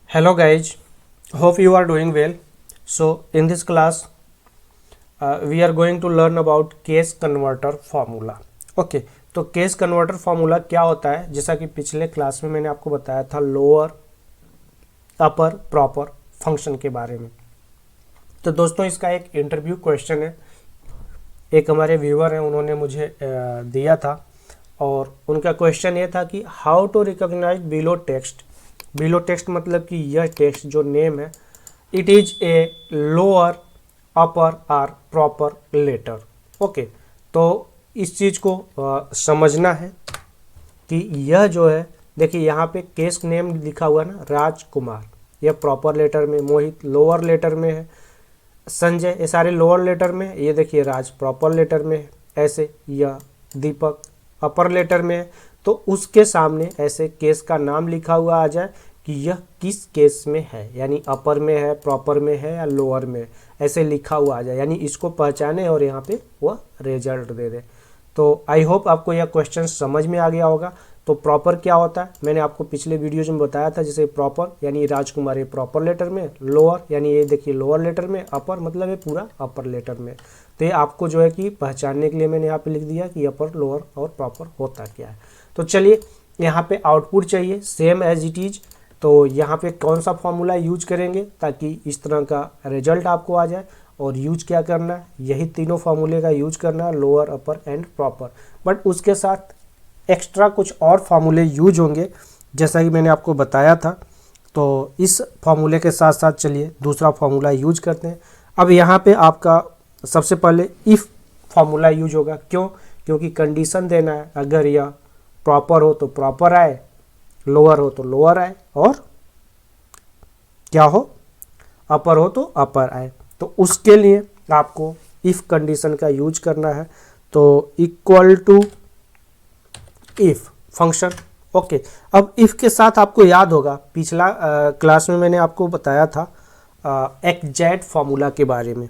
Hello guys, hope you are doing well. So in this class we are going to learn about case converter formula. Okay, तो case converter formula क्या होता है, जैसा कि पिछले class में मैंने आपको बताया था लोअर अपर प्रॉपर फंक्शन के बारे में। तो दोस्तों इसका एक इंटरव्यू क्वेश्चन है, एक हमारे व्यूअर हैं उन्होंने मुझे दिया था और उनका क्वेश्चन ये था कि how to recognise below text. Below text मतलब कि यह टेक्स्ट जो नेम है it is a lower upper or proper letter. Okay, तो इस चीज़ को समझना है कि यह जो है, देखिए यहाँ पे केस नेम लिखा हुआ है ना, राजकुमार, यह प्रॉपर लेटर में, मोहित लोअर लेटर में है, संजय ये सारे लोअर लेटर में है, ये देखिए राज प्रॉपर लेटर में है, ऐसे यह दीपक अपर लेटर में है। तो उसके सामने ऐसे केस का नाम लिखा हुआ आ जाए कि यह किस केस में है, यानी अपर में है, प्रॉपर में है या लोअर में है, ऐसे लिखा हुआ आ जाए, यानी इसको पहचाने और यहाँ पे वह रिजल्ट दे दे। तो आई होप आपको यह क्वेश्चन समझ में आ गया होगा। तो प्रॉपर क्या होता है मैंने आपको पिछले वीडियोज में बताया था, जैसे प्रॉपर यानी राजकुमार ये प्रॉपर लेटर में, लोअर यानी ये देखिए लोअर लेटर में, अपर मतलब ये पूरा अपर लेटर में। तो ये आपको जो है कि पहचानने के लिए मैंने यहाँ पे लिख दिया कि अपर लोअर और प्रॉपर होता क्या है। तो चलिए यहाँ पे आउटपुट चाहिए सेम एज इट इज, तो यहाँ पे कौन सा फॉर्मूला यूज करेंगे ताकि इस तरह का रिजल्ट आपको आ जाए। और यूज क्या करना है, यही तीनों फार्मूले का यूज करना है, lower upper and proper. But उसके साथ एक्स्ट्रा कुछ और फार्मूले यूज होंगे जैसा कि मैंने आपको बताया था। तो इस फार्मूले के साथ साथ चलिए दूसरा फार्मूला यूज करते हैं। अब यहाँ पे आपका सबसे पहले इफ़ फार्मूला यूज होगा, क्यों? क्योंकि कंडीशन देना है, अगर यह प्रॉपर हो तो प्रॉपर आए, लोअर हो तो लोअर आए, और क्या हो अपर हो तो अपर आए। तो उसके लिए आपको इफ कंडीशन का यूज करना है। तो equal to if function. Okay, अब इफ के साथ आपको याद होगा पिछला क्लास में मैंने आपको बताया था एग्जैक्ट फार्मूला के बारे में।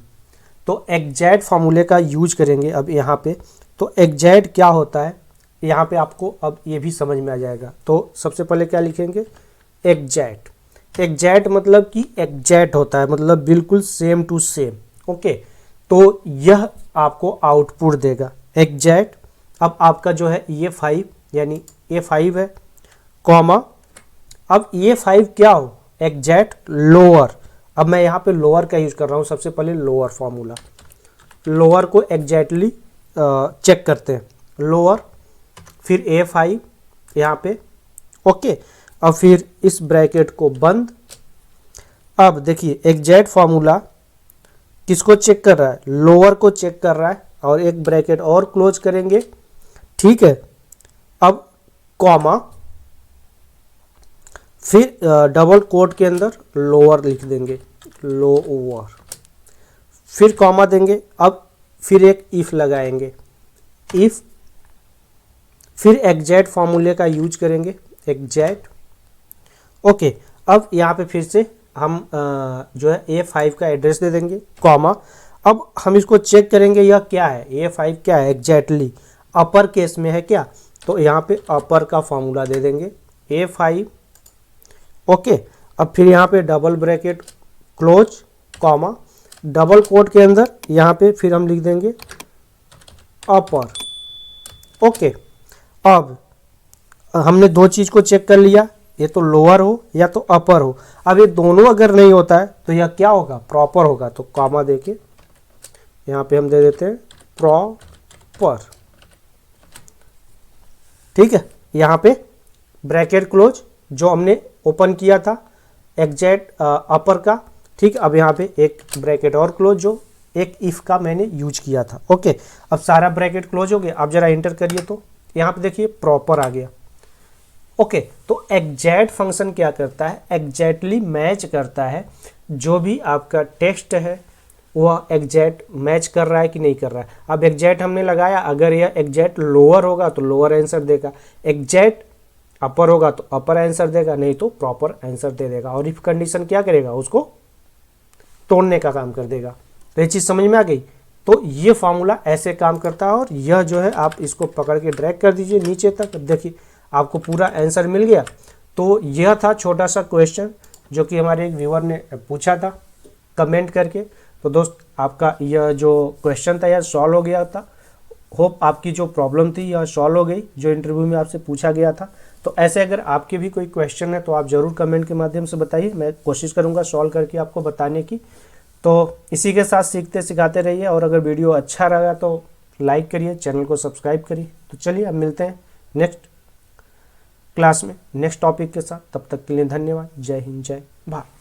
तो एग्जैक्ट फार्मूले का यूज करेंगे अब यहाँ पे। तो एग्जैक्ट क्या होता है यहाँ पे आपको अब ये भी समझ में आ जाएगा। तो सबसे पहले क्या लिखेंगे, एग्जैक्ट। एग्जैक्ट मतलब कि एग्जैक्ट होता है, मतलब बिल्कुल सेम टू सेम। ओके, तो यह आपको आउटपुट देगा एग्जैक्ट। अब आपका जो है ये 5 यानी ये 5 है, कॉमा, अब ये 5 क्या हो, एग्जैक्ट लोअर। अब मैं यहाँ पे लोअर का यूज कर रहा हूँ, सबसे पहले लोअर फॉर्मूला, लोअर को एग्जैक्टली चेक करते हैं, लोअर, फिर A5 यहाँ पे। ओके, अब फिर इस ब्रैकेट को बंद। अब देखिए एग्जैक्ट फार्मूला किसको चेक कर रहा है, लोअर को चेक कर रहा है, और एक ब्रैकेट और क्लोज करेंगे, ठीक है। अब कॉमा, फिर डबल कोट के अंदर लोअर लिख देंगे, लोअर, फिर कॉमा देंगे। अब फिर एक इफ लगाएंगे, इफ, फिर एग्जैक्ट फार्मूले का यूज करेंगे, एग्जैक्ट। ओके, अब यहाँ पे फिर से हम जो है A5 का एड्रेस दे देंगे, कॉमा। अब हम इसको चेक करेंगे यह क्या है, A5 क्या है, एग्जैक्टली अपर केस में है क्या, तो यहाँ पे अपर का फॉर्मूला दे देंगे A5। ओके, अब फिर यहाँ पे double bracket close, comma, double quote के अंदर यहाँ पे फिर हम लिख देंगे अपर। ओके, अब हमने दो चीज़ को चेक कर लिया, ये तो लोअर हो या तो अपर हो। अब ये दोनों अगर नहीं होता है तो यह क्या होगा, प्रॉपर होगा। तो कॉमा देके यहाँ पे हम दे देते हैं प्रॉपर, ठीक है। यहाँ पे ब्रैकेट क्लोज जो हमने ओपन किया था एग्जैक्ट अपर का, ठीक। अब यहाँ पे एक ब्रैकेट और क्लोज जो एक इफ का मैंने यूज किया था। ओके, अब सारा ब्रैकेट क्लोज हो गया। अब जरा इंटर करिए तो यहाँ पे देखिए प्रॉपर आ गया। ओके, तो एग्जैक्ट फंक्शन क्या करता है, एग्जैक्टली मैच करता है, जो भी आपका टेक्स्ट है वह एग्जैक्ट मैच कर रहा है कि नहीं कर रहा है। अब एग्जैक्ट हमने लगाया, अगर यह एग्जैक्ट लोअर होगा तो लोअर आंसर देगा, एग्जैक्ट अपर होगा तो अपर आंसर देगा, नहीं तो प्रॉपर आंसर दे देगा। और इफ कंडीशन क्या करेगा, उसको तोड़ने का काम कर देगा। तो ये चीज़ समझ में आ गई। तो ये फार्मूला ऐसे काम करता है, और यह जो है आप इसको पकड़ के ड्रैग कर दीजिए नीचे तक, देखिए आपको पूरा आंसर मिल गया। तो यह था छोटा सा क्वेश्चन जो कि हमारे एक व्यूअर ने पूछा था कमेंट करके। तो दोस्त आपका यह जो क्वेश्चन था यह सॉल्व हो गया था। होप आपकी जो प्रॉब्लम थी यह सॉल्व हो गई जो इंटरव्यू में आपसे पूछा गया था। तो ऐसे अगर आपके भी कोई क्वेश्चन है तो आप ज़रूर कमेंट के माध्यम से बताइए, मैं कोशिश करूँगा सॉल्व करके आपको बताने की। तो इसी के साथ सीखते सिखाते रहिए, और अगर वीडियो अच्छा लगा तो लाइक करिए, चैनल को सब्सक्राइब करिए। तो चलिए अब मिलते हैं नेक्स्ट क्लास में नेक्स्ट टॉपिक के साथ। तब तक के लिए धन्यवाद। जय हिंद, जय भारत।